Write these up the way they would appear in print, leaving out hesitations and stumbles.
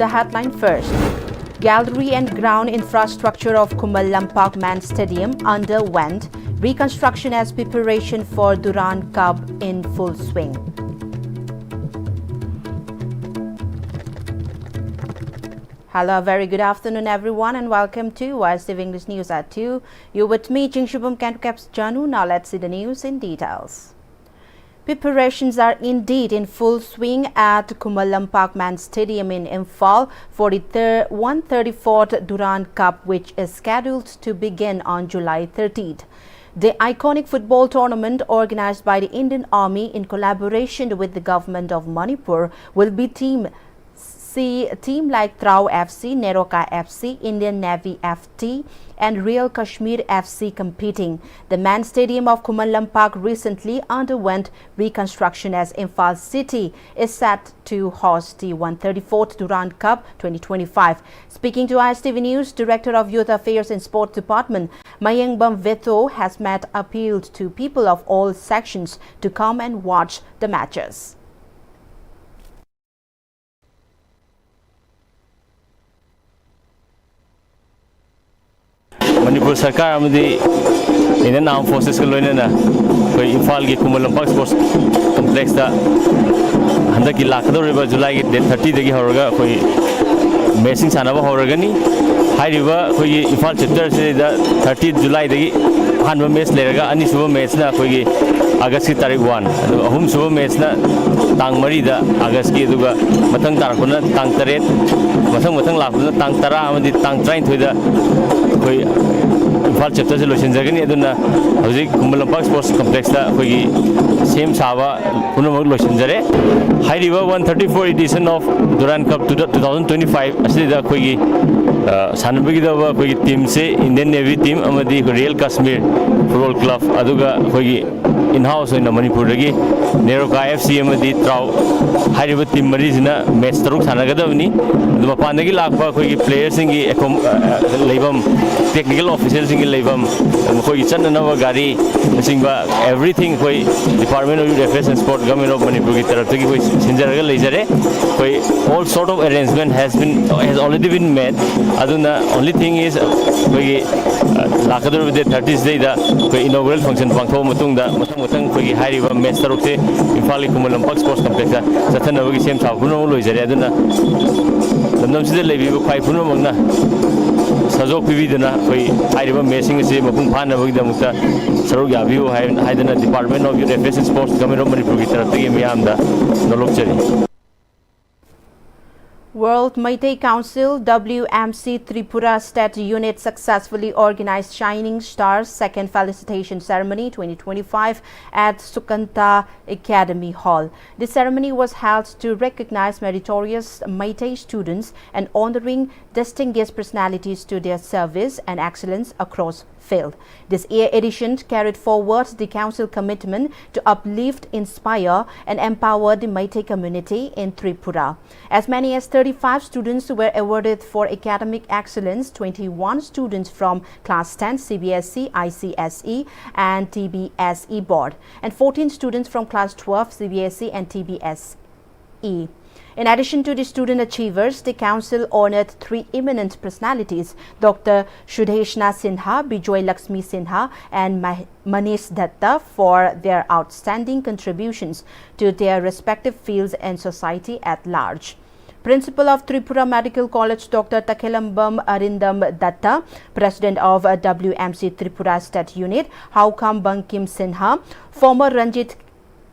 The headline first. Gallery and ground infrastructure of Kumal Lampak Man Stadium underwent reconstruction as preparation for Durand Cup in full swing. Hello, very good afternoon everyone and welcome to Istv English News at 2. You're with me, Jingshubam Kantukaps Janu. Now let's see the news in details. Preparations are indeed in full swing at Kumal Lampak Man Stadium in Imphal for the 134th Durand Cup, which is scheduled to begin on July 30th. The iconic football tournament organized by the Indian Army in collaboration with the government of Manipur will be team like Trau FC, Neroka FC, Indian Navy FT and Real Kashmir FC competing. The Man Stadium of Kumal Lampak recently underwent reconstruction as Imphal City is set to host the 134th Durand Cup 2025. Speaking to Istv News, Director of Youth Affairs and Sports Department, Mayengbam Veto has appealed to people of all sections to come and watch the matches. Manipur Sarkar amadi Indian Armed Forces ka loinana koi Imphal ki Kumal Lampak Sports Complex da handaki lakadoriba July ki date 30 dagi horaga koi matching sanaba horagani hairiba koi Imphal chapter se da 30 July dagi hanba match leraga ani suba match na koi ki August ki tarik 1 adu ahum suba match na tang mari da August ki aduga mathang tarakuna tang 8 mathang lakuna tang 10 amadi tang 33 da koi Imphal chapter se lotion jagani aduna hoji Kumal Lampak Sports Complex da koi same saba punamak lotion jare hairiba 134 edition of Durand Cup 2025 asli da koi sanabagi da koi team se Indian Navy team amadi Real Kashmir Football Club aduga koi in-house in Manipur dagi Neroka FC amadi Trau hairiba team mari jina match taruk sanagadabani adu mapandagi lakpa koi players singi leibam technical officials singi leibam koi channa gari singba everything koi Department of Youth Affairs and Sport Government of Manipur ki taraf tagi koi sinjaraga leijare koi all sort of arrangement has already been made aduna only thing is koi lakadur with the 30th day da koi inaugural function pangtho matung da matang koi hairiba match taruk se Imphal Kumal Lampak Sports Complex da sathanabagi sem sabuno loijare aduna lamdam sida leibiba khai puno magna Sajok Pividana, Iriba Messing, Mapung Pana, Saruk Yabu, Haidana Department of Youth Affairs and Sports, Government of Manipur, Miamda, Nolokchari. World Meitei Council WMC Tripura State Unit successfully organized Shining Stars Second Felicitation Ceremony 2025 at Sukanta Academy Hall. The ceremony was held to recognize meritorious Meitei students and honoring distinguished personalities to their service and excellence across field. This year edition carried forward the council commitment to uplift, inspire and empower the Meitei community in Tripura. As many as 35 students were awarded for academic excellence, 21 students from class 10 CBSE, ICSE and TBSE board and 14 students from class 12 CBSE and TBSE. In addition to the student achievers, the council honored 3 eminent personalities, Dr. Shudheshna Sinha, Bijoy Lakshmi Sinha and Manish Datta for their outstanding contributions to their respective fields and society at large. Principal of Tripura Medical College Dr. Takhelambam Arindam Datta, President of WMC Tripura State Unit Haukam Bankim Sinha, former Ranjit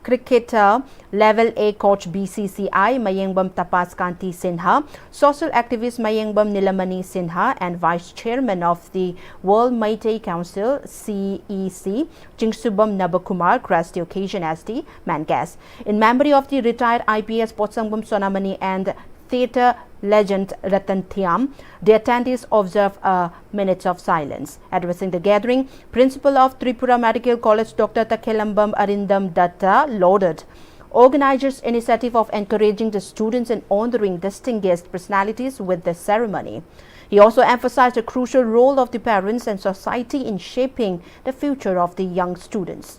cricketer level A coach BCCI Mayengbam Tapas Kanti Sinha, social activist Mayengbam Nilamani Sinha and vice chairman of the World Meitei Council CEC Jingsubam Nabakumar graced the occasion as the main guest. In memory of the retired IPS Potsangbam Sonamani and theatre legend Ratan Thiam, the attendees observed a minute of silence. Addressing the gathering, Principal of Tripura Medical College Dr. Takhelambam Arindam Datta lauded organizers' initiative of encouraging the students and honoring distinguished personalities with the ceremony. He also emphasized the crucial role of the parents and society in shaping the future of the young students.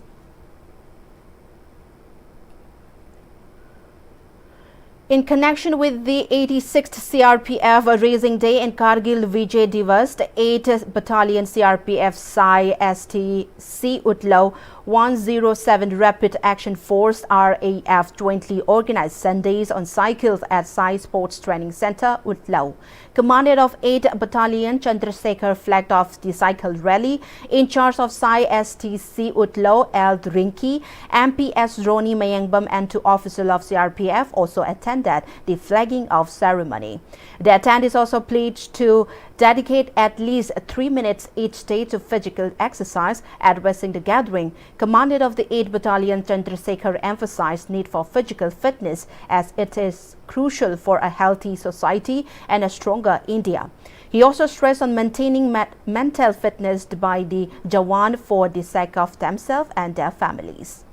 In connection with the 86th CRPF Raising Day in Kargil Vijay Divas, the 8th Battalion CRPF Sai STC Utlaw 107 Rapid Action Force RAF jointly organized Sundays on cycles at Sai Sports Training Center, Utlaw. Commander of 8th Battalion Chandrasekhar flagged off the cycle rally. In charge of Sai STC Utlaw L. Rinki, MPS Roni Mayangbam and 2 officers of CRPF also attended the flagging off ceremony. The attendees also pledged to dedicate at least 3 minutes each day to physical exercise, addressing the gathering. Commander of the 8th Battalion Chandrasekhar emphasized need for physical fitness as it is crucial for a healthy society and a stronger India. He also stressed on maintaining mental fitness by the Jawan for the sake of themselves and their families.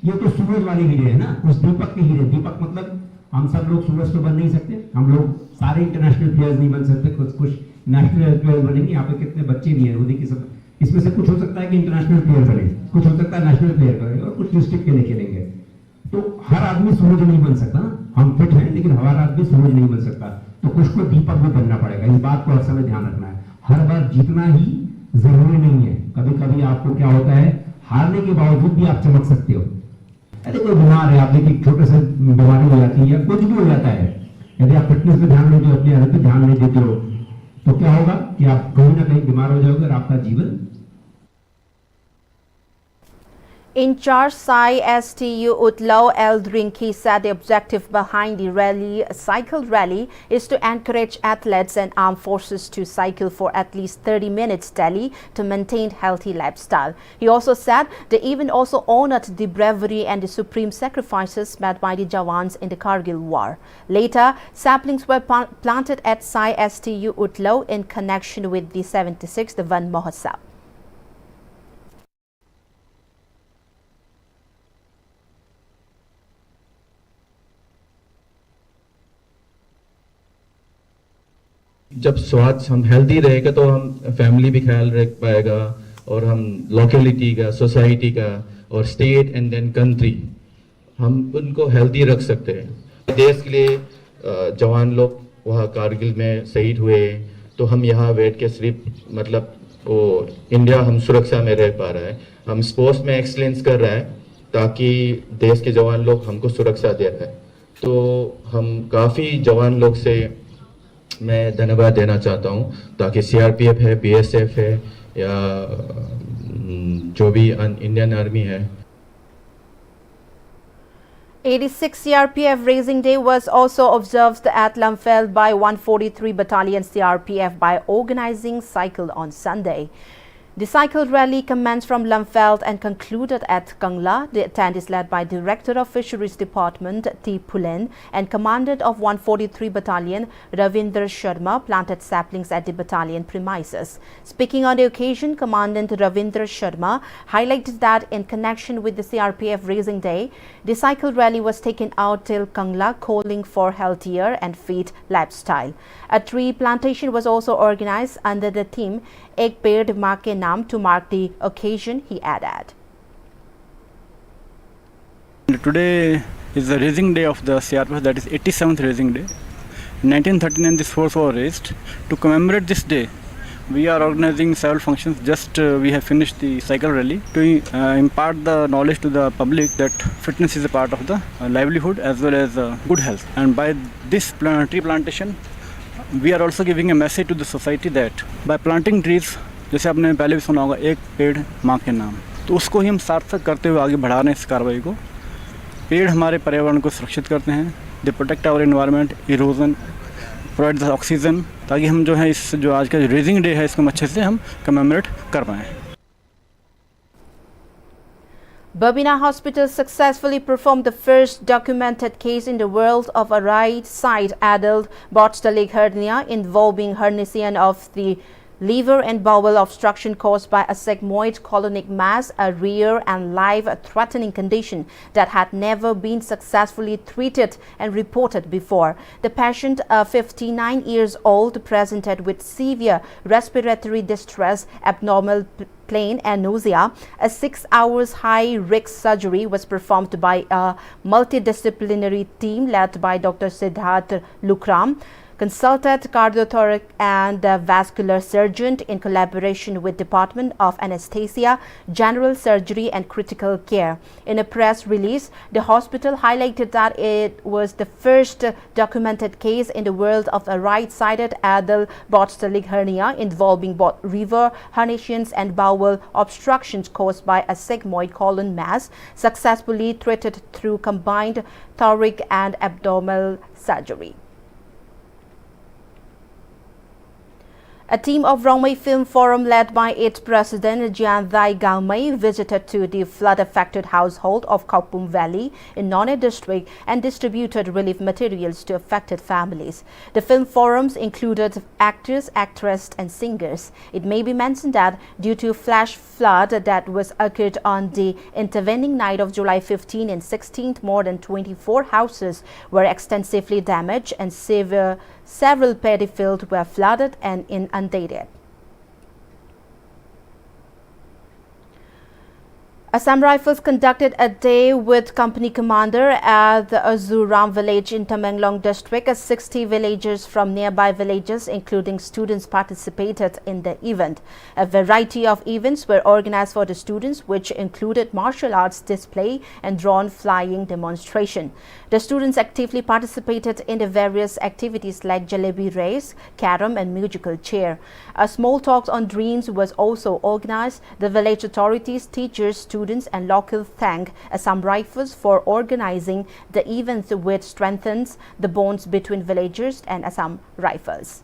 ये तो सूरज वाले हीरे है ना, उस दीपक के हीरे। दीपक मतलब हम सब लोग सूरज तो बन नहीं सकते, हम लोग सारे इंटरनेशनल प्लेयर्स नहीं बन सकते, कुछ नेशनल प्लेयर बनेंगे। यहाँ पे कितने बच्चे भी हैं, वो देखिए सब, इसमें से कुछ हो सकता है कि इंटरनेशनल प्लेयर बने, कुछ हो सकता है नेशनल प्लेयर बने और कुछ डिस्ट्रिक्ट के लिए खेलेंगे। तो हर आदमी सूरज नहीं बन सकता ना, हम फिट हैं लेकिन हर आदमी सूरज नहीं बन सकता, तो कुछ को दीपक भी बनना पड़ेगा। इस बात को हर समय ध्यान रखना है। हर बार जीतना ही जरूरी नहीं है, कभी कभी आपको क्या होता है, हारने के बावजूद भी आप चमक सकते हो। यदि कोई बीमार है, आप देखिए छोटे से बीमारी हो जाती है या कुछ भी हो जाता है, यदि आप फिटनेस पे ध्यान नहीं देते, अपनी हेल्थ पे ध्यान नहीं देते हो, तो क्या होगा कि आप कहीं ना कहीं बीमार हो जाओगे और आपका जीवन। In charge Sai STU Utlaw L. Rinki said the objective behind the cycle rally is to encourage athletes and armed forces to cycle for at least 30 minutes daily to maintain healthy lifestyle. He also said the event also honored the bravery and the supreme sacrifices made by the Jawans in the Kargil war. Later, saplings were planted at Sai STU Utlaw in connection with the 76th Van Mahotsav. जब स्वास्थ्य हम healthy रहेगा तो हम family भी ख्याल रख पाएगा और हम लोकेलिटी का, सोसाइटी का और स्टेट एंड देन कंट्री, हम उनको हेल्दी रख सकते हैं। देश के लिए जवान लोग वहाँ कारगिल में शहीद हुए, तो हम यहाँ बैठ के सिर्फ मतलब वो इंडिया हम सुरक्षा में रह पा रहा है। हम स्पोर्ट्स में एक्सीलेंस कर रहा है ताकि देश के जवान लोग हमको सुरक्षा दे रहे हैं। तो हम काफ़ी जवान लोग से मैं धन्यवाद देना चाहता हूं, ताकि सीआरपीएफ है, बीएसएफ है या जो भी इंडियन आर्मी है। 86th CRPF Raising Day was also observed at Lamphel by 143 Battalion CRPF by organizing cycle on Sunday. The cycle rally commenced from Lamphel and concluded at Kangla. The attendees led by Director of Fisheries Department T. Pulen and Commandant of 143 Battalion Ravindra Sharma planted saplings at the battalion premises. Speaking on the occasion, Commandant Ravindra Sharma highlighted that in connection with the CRPF Raising Day, the cycle rally was taken out till Kangla, calling for healthier and fit lifestyle. A tree plantation was also organized under the theme Ek Ped Maa Ke Naam to mark the occasion, he added. Today is the raising day of the CRPF, that is 87th raising day. In 1939 this force was raised. To commemorate this day, we are organizing several functions. Just we have finished the cycle rally to impart the knowledge to the public that fitness is a part of the livelihood as well as good health. And by this tree plantation, we are also giving a message to the society that by planting trees, जैसे आपने पहले भी सुना होगा, एक पेड़ माँ के नाम, तो उसको ही हम सार्थक करते हुए आगे बढ़ा रहे हैं इस कार्रवाई को। पेड़ हमारे पर्यावरण को सुरक्षित करते हैं, they protect our environment, erosion, provide the oxygen, ताकि हम जो है इस जो आज का रेजिंग डे है इसको अच्छे से हम कमेमोरेट कर पाएँ। Babina Hospital successfully performed the first documented case in the world of a right side adult botched leg hernia involving herniation of the liver and bowel obstruction caused by a sigmoid colonic mass, a rare and life-threatening condition that had never been successfully treated and reported before. The patient, 59 years old, presented with severe respiratory distress, abnormal pain and nausea. A 6 hours high-risk surgery was performed by a multidisciplinary team led by Dr. Siddharth Lukram, consultant cardiothoracic and vascular surgeon in collaboration with Department of Anesthesia, General Surgery and Critical Care. In a press release, the hospital highlighted that it was the first documented case in the world of a right-sided adult botched hernia involving both liver herniations and bowel obstructions caused by a sigmoid colon mass, successfully treated through combined thoracic and abdominal surgery. A team of Rongmei Film Forum led by its president Jianthai Gaomei visited to the flood-affected household of Kaupung Valley in Nonne district and distributed relief materials to affected families. The film forums included actors, actresses and singers. It may be mentioned that due to flash flood that was occurred on the intervening night of July 15 and 16, more than 24 houses were extensively damaged and several paddy fields were flooded and inundated. Assam Rifles conducted a day with company commander at the Azuram village in Tamenglong district. 60 villagers from nearby villages, including students, participated in the event. A variety of events were organized for the students, which included martial arts display and drone flying demonstration. The students actively participated in the various activities like jalebi race, carom and musical chair. A small talk on dreams was also organized. The village authorities, teachers, students and locals thank Assam Rifles for organizing the events, which strengthens the bonds between villagers and Assam Rifles.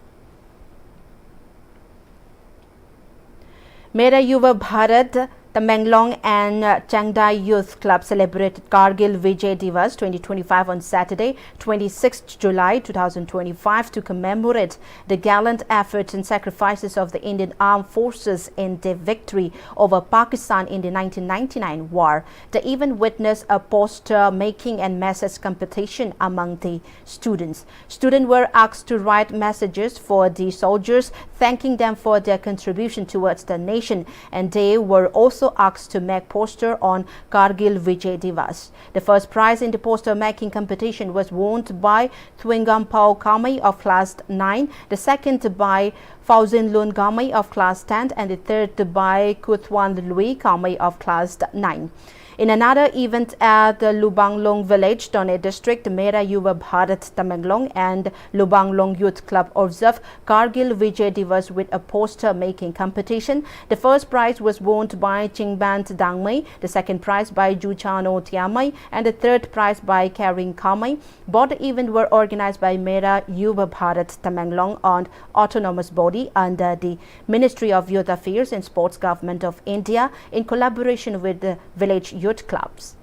Mera Yuva Bharat, Tamenglong and Changdai Youth Club celebrated Kargil Vijay Divas 2025 on Saturday, 26 July 2025 to commemorate the gallant efforts and sacrifices of the Indian Armed Forces in their victory over Pakistan in the 1999 war. The event witnessed a poster making and message competition among the students. Students were asked to write messages for the soldiers, thanking them for their contribution towards the nation, and they were also asked to make poster on Kargil Vijay Divas. The first prize in the poster making competition was won by Thwingam Pao Kamai of class 9, the second by Fauzin Lun Kamai of class 10 and the third by Kuthwan Lui Kamai of class 9. In another event at the Lubanglong village, Nonne district, Mera Yuva Bharat Tamenglong and Lubanglong Youth Club observed Kargil Vijay Divas with a poster making competition. The first prize was won by Chingbant Dangmei, the second prize by Juchano Tiamai and the third prize by Karing Kamai. Both events were organized by Mera Yuva Bharat Tamenglong on autonomous body under the Ministry of Youth Affairs and Sports Government of India in collaboration with the village youth clubs.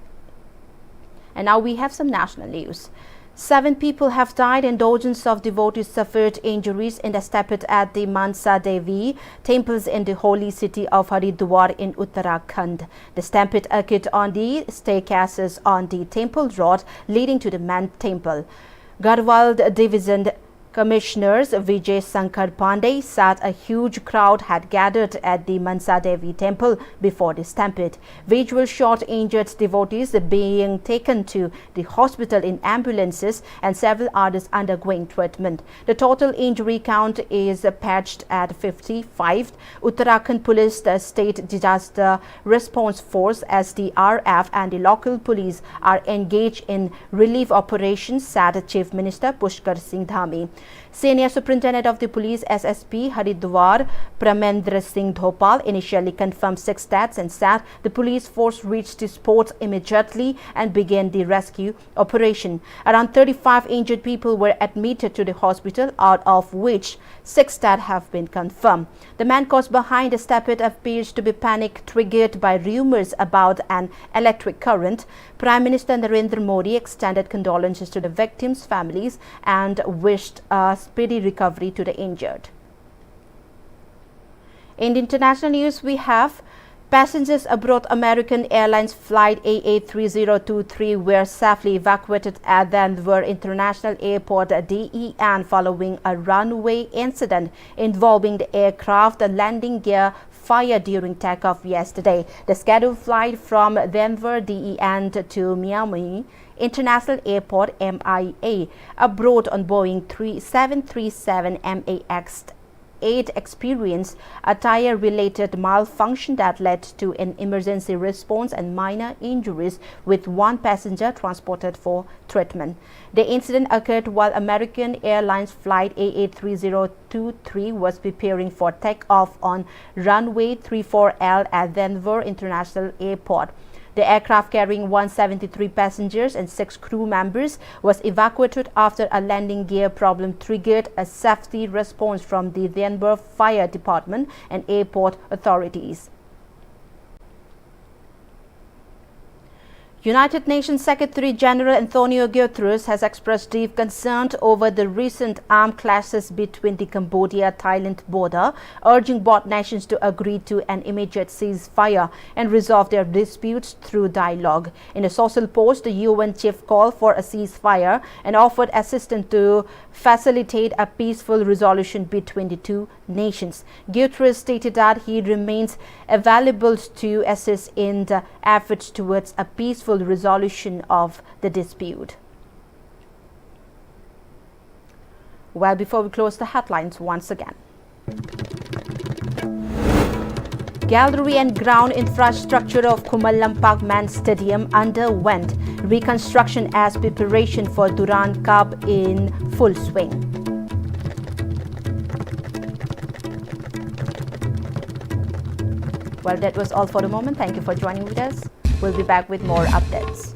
And now we have some national news. 7 people have died and dozens of devotees suffered injuries in the stampede at the Mansa Devi temples in the holy city of Haridwar in Uttarakhand. The stampede occurred on the staircases on the temple road leading to the main temple. Garhwal Division Commissioners Vijay Sankar Pandey said a huge crowd had gathered at the Mansa Devi temple before the stampede. Visuals showed injured devotees being taken to the hospital in ambulances and several others undergoing treatment. The total injury count is patched at 55. Uttarakhand Police, the State Disaster Response Force SDRF and the local police are engaged in relief operations, said Chief Minister Pushkar Singh Dhami. Senior Superintendent of the Police SSP Haridwar Pramendra Singh Dhopal initially confirmed 6 deaths and said the police force reached the spot immediately and began the rescue operation. Around 35 injured people were admitted to the hospital, out of which 6 deaths have been confirmed. The man caused behind the stampede appears to be panic triggered by rumors about an electric current. Prime Minister Narendra Modi extended condolences to the victims' families and wished a speedy recovery to the injured. In international news, we have passengers aboard American Airlines flight AA3023 were safely evacuated at Denver International Airport DEN following a runway incident involving the aircraft landing gear fire during takeoff yesterday. The scheduled flight from Denver DEN to Miami International Airport MIA abroad on Boeing 737 MAX 8 experienced a tire-related malfunction that led to an emergency response and minor injuries, with one passenger transported for treatment. The incident occurred while American Airlines flight AA3023 was preparing for takeoff on runway 34L at Denver International Airport. The aircraft carrying 173 passengers and 6 crew members was evacuated after a landing gear problem triggered a safety response from the Denver Fire Department and airport authorities. United Nations Secretary General Antonio Guterres has expressed deep concern over the recent armed clashes between the Cambodia-Thailand border, urging both nations to agree to an immediate ceasefire and resolve their disputes through dialogue. In a social post, the UN chief called for a ceasefire and offered assistance to facilitate a peaceful resolution between the two nations. Guterres stated that he remains available to assist in the efforts towards a peaceful resolution of the dispute. Well, before we close the headlines once again. Gallery and ground infrastructure of Kumalampak Men's Stadium underwent reconstruction as preparation for Durand Cup in full swing. Well, that was all for the moment. Thank you for joining with us. We'll be back with more updates.